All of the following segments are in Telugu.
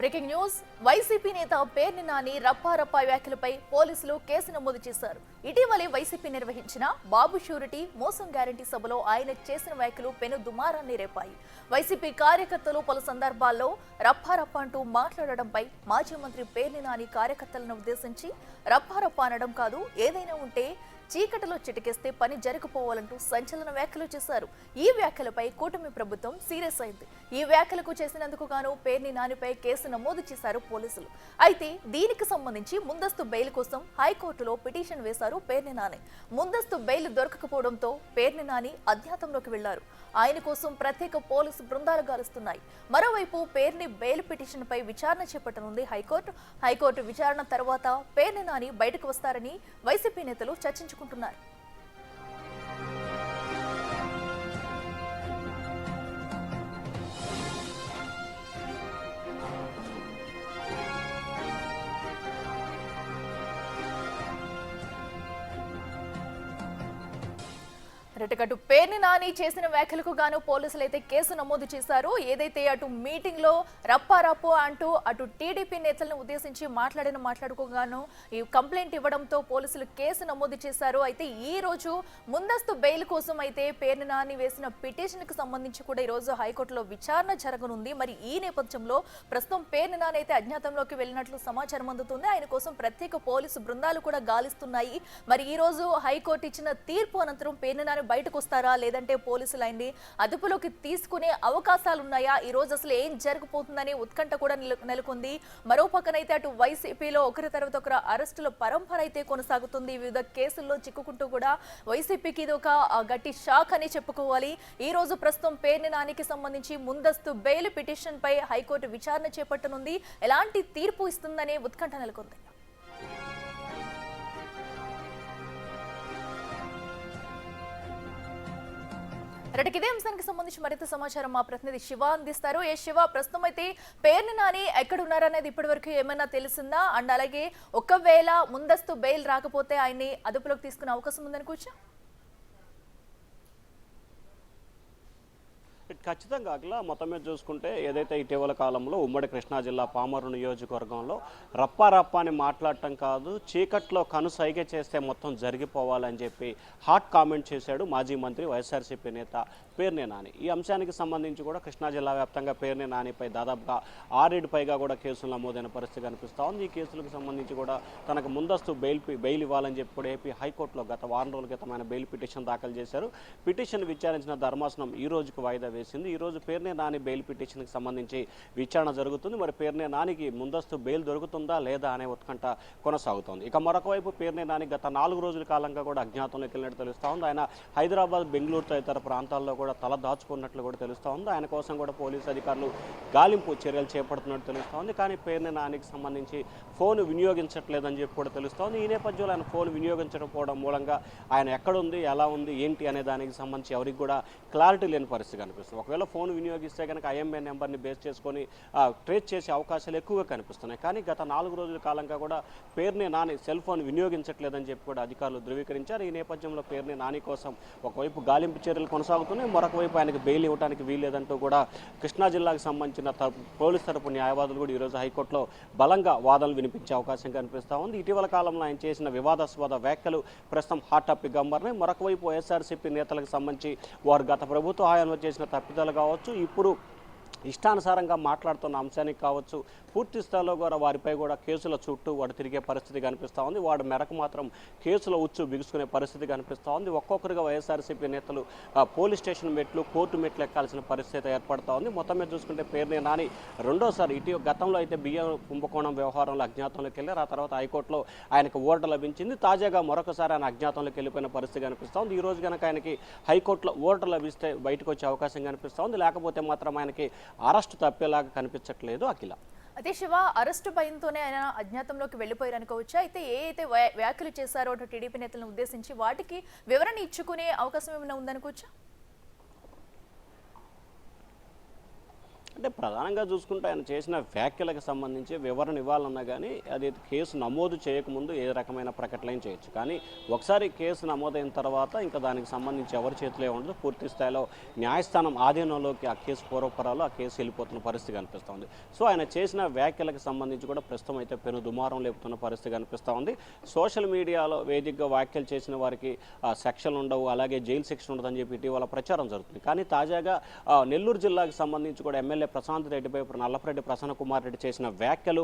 బ్రేకింగ్ న్యూస్ వైసీపీ నేత పేర్ని నాని రప్పారప్ప వ్యాఖ్యలపై పోలీసులు కేసు నమోదు చేశారు. ఇటీవలే వైసీపీ నిర్వహించిన బాబు షూరిటీ మోసం గ్యారంటీ సభలో ఆయన చేసిన వ్యాఖ్యలు పెను దుమారాన్ని రేపాయి. వైసీపీ కార్యకర్తలు పలు సందర్భాల్లో రప్పారప్ప అంటూ మాట్లాడడంపై మాజీ మంత్రి పేర్ని నాని కార్యకర్తలను ఉద్దేశించి రప్పారప్ప అనడం కాదు, ఏదైనా ఉంటే చీకటిలో చిటికేస్తే పని జరగపోవాలంటూ సంచలన వ్యాఖ్యలు చేశారు. ఈ వ్యాఖ్యలపై కూటమి ప్రభుత్వం సీరియస్ అయింది. ఈ వ్యాఖ్యలకు చేసినందుకు గాను పేర్ని నానిపై కేసు నమోదు చేశారు పోలీసులు. అయితే దీనికి సంబంధించి ముందస్తు బెయిల్ కోసం హైకోర్టులో పిటిషన్ వేశారు పేర్ని నాని. ముందస్తు బెయిల్ దొరకకపోవడంతో పేర్ని నాని అజ్ఞాతంలోకి వెళ్లారు. ఆయన కోసం ప్రత్యేక పోలీసు బృందాలు గాలుస్తున్నాయి. మరోవైపు పేర్ని బెయిల్ పిటిషన్ పై విచారణ చేపట్టనుంది హైకోర్టు విచారణ తర్వాత పేర్ని నాని బయటకు వస్తారని వైసీపీ నేతలు చర్చించుకుంటున్నారు. అటు పేర్ని నాని చేసిన వ్యాఖ్యలకు గాను పోలీసులు అయితే కేసు నమోదు చేశారు. ఏదైతే అటు మీటింగ్ లో రప్పారప్పో అంటూ అటు టీడీపీ నేతలను ఉద్దేశించి మాట్లాడుకోగాను ఈ కంప్లైంట్ ఇవ్వడంతో పోలీసులు కేసు నమోదు చేశారు. అయితే ఈ రోజు ముందస్తు బెయిల్ కోసం అయితే పేర్ని నాని వేసిన పిటిషన్ కి సంబంధించి కూడా ఈ రోజు హైకోర్టులో విచారణ జరగనుంది. మరి ఈ నేపథ్యంలో ప్రస్తుతం పేర్ని నాని అయితే అజ్ఞాతంలోకి వెళ్ళినట్లు సమాచారం అందుతుంది. ఆయన కోసం ప్రత్యేక పోలీసు బృందాలు కూడా గాలిస్తున్నాయి. మరి ఈ రోజు హైకోర్టు ఇచ్చిన తీర్పు అనంతరం పేర్ని నాని బయటకు వస్తారా, లేదంటే పోలీసులు ఆయన్ని అదుపులోకి తీసుకునే అవకాశాలు ఉన్నాయా, ఈ రోజు అసలు ఏం జరగబోతుందనే ఉత్కంఠ కూడా నెలకొంది. మరో పక్కనైతే అటు వైసీపీలో ఒకరి తర్వాత ఒకరు అరెస్టుల పరంపర అయితే కొనసాగుతుంది. వివిధ కేసుల్లో చిక్కుకుంటూ కూడా వైసీపీకి ఇది ఒక గట్టి షాక్ అని చెప్పుకోవాలి. ఈ రోజు ప్రస్తుతం పేర్ని నానికి సంబంధించి ముందస్తు బెయిల్ పిటిషన్ పై హైకోర్టు విచారణ చేపట్టనుంది. ఎలాంటి తీర్పు ఇస్తుందనే ఉత్కంఠ నెలకొంది. ఇదే అంశానికి సంబంధించి మరింత సమాచారం మా ప్రతినిధి శివ అందిస్తారు. శివ, ప్రస్తుతం అయితే పేర్ని నాని ఎక్కడున్నారనేది ఇప్పటి వరకు ఏమైనా తెలిసిందా? అండ్ అలాగే ఒకవేళ ముందస్తు బెయిల్ రాకపోతే ఆయన్ని అదుపులోకి తీసుకునే అవకాశం ఉందనుకోవచ్చా? ఖచ్చితంగా అట్లా మొత్తం మీద చూసుకుంటే ఏదైతే ఇటీవల కాలంలో ఉమ్మడి కృష్ణా జిల్లా పామరు నియోజకవర్గంలో రప్పారప్ప అని మాట్లాడటం కాదు, చీకట్లో కనుసైగ చేస్తే మొత్తం జరిగిపోవాలని చెప్పి హాట్ కామెంట్ చేశాడు మాజీ మంత్రి వైఎస్ఆర్సీపీ నేత పేర్ని నాని. ఈ అంశానికి సంబంధించి కూడా కృష్ణా జిల్లా వ్యాప్తంగా పేర్ని నానిపై దాదాపుగా 6 పైగా కూడా కేసులు నమోదైన పరిస్థితి కనిపిస్తూ ఉంది. ఈ కేసులకు సంబంధించి కూడా తనకు ముందస్తు బెయిల్ ఇవ్వాలని చెప్పి కూడా ఏపీ హైకోర్టులో గత వారం రోజుల క్రితం ఆయన బెయిల్ పిటిషన్ దాఖలు చేశారు. పిటిషన్ విచారించిన ధర్మాసనం ఈ రోజుకు వాయిదా వేసింది. ఈ రోజు పేర్ని నాని బెయిల్ పిటిషన్కి సంబంధించి విచారణ జరుగుతుంది. మరి పేర్ని నానికి ముందస్తు బెయిల్ దొరుకుతుందా లేదా అనే ఉత్కంఠ కొనసాగుతోంది. ఇక మరొక వైపు పేర్ని నాని గత 4 రోజుల కాలంగా కూడా అజ్ఞాతంలోకి వెళ్ళినట్టు తెలుస్తూ ఉంది. ఆయన హైదరాబాద్, బెంగళూరు తదితర ప్రాంతాల్లో కూడా తల దాచుకున్నట్లు కూడా తెలుస్తూ ఉంది. ఆయన కోసం కూడా పోలీసు అధికారులు గాలింపు చర్యలు చేపడుతున్నట్టు తెలుస్తూ ఉంది. కానీ పేర్ని నానికి సంబంధించి ఫోన్ వినియోగించట్లేదని చెప్పి కూడా తెలుస్తోంది. ఈ నేపథ్యంలో ఆయన ఫోన్ వినియోగించకపోవడం మూలంగా ఆయన ఎక్కడుంది, ఎలా ఉంది, ఏంటి అనే దానికి సంబంధించి ఎవరికి కూడా క్లారిటీ లేని పరిస్థితి కనిపిస్తుంది. ఒకవేళ ఫోన్ వినియోగిస్తే కనుక ఐఎంఏ నెంబర్ని బేస్ చేసుకొని ట్రేస్ చేసే అవకాశాలు ఎక్కువగా కనిపిస్తున్నాయి. కానీ గత 4 రోజుల కాలంగా కూడా పేర్ని నాని సెల్ ఫోన్ వినియోగించట్లేదని చెప్పి కూడా అధికారులు ధృవీకరించారు. ఈ నేపథ్యంలో పేర్ని నాని కోసం ఒకవైపు గాలింపు చర్యలు కొనసాగుతున్నాయి, మరొక వైపు ఆయనకు బెయిల్ ఇవ్వడానికి వీల్లేదంటూ కూడా కృష్ణా జిల్లాకు సంబంధించిన పోలీసు తరపు న్యాయవాదులు కూడా ఈరోజు హైకోర్టులో బలంగా వాదనలు వినిపించే అవకాశం కనిపిస్తూ ఉంది. ఇటీవల కాలంలో ఆయన చేసిన వివాదాస్పద వ్యాఖ్యలు ప్రస్తుతం హాట్ టాపిక్గా మారినాయి. మరొక వైపు వైఎస్ఆర్సీపీ నేతలకు సంబంధించి వారు గత ప్రభుత్వ హయాంలో చేసిన తప్పిదాలు కావచ్చు, ఇప్పుడు ఇష్టానుసారంగా మాట్లాడుతున్న అంశానికి కావచ్చు, పూర్తి స్థాయిలో కూడా వారిపై కూడా కేసుల చుట్టూ వాడు తిరిగే పరిస్థితి కనిపిస్తూ ఉంది. వాడు మెరకు మాత్రం కేసుల ఉచ్చు బిగుసుకునే పరిస్థితి కనిపిస్తూ ఉంది. ఒక్కొక్కరిగా వైఎస్ఆర్సీపీ నేతలు పోలీస్ స్టేషన్ మెట్లు, కోర్టు మెట్లు ఎక్కాల్సిన పరిస్థితి ఏర్పడుతూ ఉంది. మొత్తం మీద చూసుకుంటే పేర్ని నాని రెండోసారి గతంలో అయితే బియ్యం కుంభకోణం వ్యవహారంలో అజ్ఞాతంలోకి వెళ్ళారు. ఆ తర్వాత హైకోర్టులో ఆయనకు ఊరట లభించింది. తాజాగా మరొకసారి ఆయన అజ్ఞాతంలోకి వెళ్ళిపోయిన పరిస్థితి కనిపిస్తూ ఉంది. ఈ రోజు కనుక ఆయనకి హైకోర్టులో ఊరట లభిస్తే బయటకు వచ్చే అవకాశం కనిపిస్తూ ఉంది. లేకపోతే మాత్రం ఆయనకి అరెస్టు తప్పేలాగా కనిపించట్లేదు. అఖిల, అదే శివ, అరెస్టు భయంతోనే ఆయన అజ్ఞాతంలోకి వెళ్ళిపోయారు అనుకోవచ్చా? అయితే అయితే వ్యాఖ్యలు చేశారో టీడీపీ నేతలను ఉద్దేశించి వాటికి వివరణ ఇచ్చుకునే అవకాశం ఏమైనా ఉందనుకోవచ్చా? అంటే ప్రధానంగా చూసుకుంటే ఆయన చేసిన వ్యాఖ్యలకు సంబంధించి వివరణ ఇవ్వాలన్నా కానీ అది కేసు నమోదు చేయకముందు ఏ రకమైన ప్రకటన చేయొచ్చు. కానీ ఒకసారి కేసు నమోదైన తర్వాత ఇంకా దానికి సంబంధించి ఎవరి చేతిలో ఉండదు, పూర్తి స్థాయిలో న్యాయస్థానం ఆధీనంలోకి ఆ కేసు పూర్వపరాలు ఆ కేసు వెళ్ళిపోతున్న పరిస్థితి కనిపిస్తోంది. సో ఆయన చేసిన వ్యాఖ్యలకు సంబంధించి కూడా ప్రస్తుతం అయితే పెను దుమారం లేపుతున్న పరిస్థితి కనిపిస్తూ ఉంది. సోషల్ మీడియాలో వేదికగా వ్యాఖ్యలు చేసిన వారికి సెక్షన్లు ఉండవు, అలాగే జైలు శిక్ష ఉండదని చెప్పి ఇటీవల ప్రచారం జరుగుతుంది. కానీ తాజాగా నెల్లూరు జిల్లాకు సంబంధించి కూడా ఎమ్మెల్యే ప్రశాంత్ రెడ్డిపై నల్లపరెడ్డి ప్రసన్న కుమార్ రెడ్డి చేసిన వ్యాఖ్యలు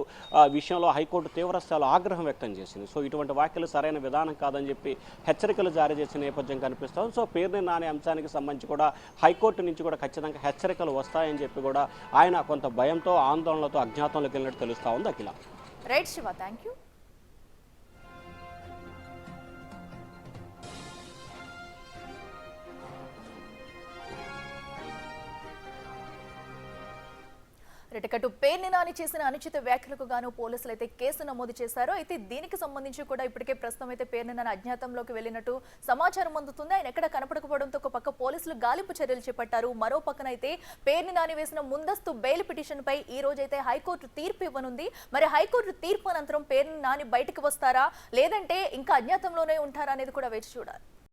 విషయంలో హైకోర్టు తీవ్రస్థాయిలో ఆగ్రహం వ్యక్తం చేసింది. సో ఇటువంటి వ్యాఖ్యలు సరైన విధానం కాదని చెప్పి హెచ్చరికలు జారీ చేసిన నేపథ్యం కనిపిస్తుంది. సో పేరుని నాని అంశానికి సంబంధించి కూడా హైకోర్టు నుంచి కూడా ఖచ్చితంగా హెచ్చరికలు వస్తాయని చెప్పి కూడా ఆయన కొంత భయంతో ఆందోళనలతో అజ్ఞాతంలోకి వెళ్ళినట్టు తెలుస్తూ ఉంది. Akhila. Right Shiva, thank you. రెటకట్టు పేర్ని నాని చేసిన అనుచిత వ్యాఖ్యలకు గాను పోలీసులు అయితే కేసు నమోదు చేశారు. అయితే దీనికి సంబంధించి కూడా ఇప్పటికే ప్రస్తుతం అయితే పేర్ని నాని అజ్ఞాతంలోకి వెళ్ళినట్టు సమాచారం అందుతుంది. ఆయన ఎక్కడ కనపడకపోవడంతో ఒక పక్క పోలీసులు గాలింపు చర్యలు చేపట్టారు. మరో పక్కన అయితే పేర్ని నాని వేసిన ముందస్తు బెయిల్ పిటిషన్ పై ఈ రోజు అయితే హైకోర్టు తీర్పు ఇవ్వనుంది. మరి హైకోర్టు తీర్పు అనంతరం పేర్ని నాని బయటకు వస్తారా లేదంటే ఇంకా అజ్ఞాతంలోనే ఉంటారా అనేది కూడా వేచి చూడాలి.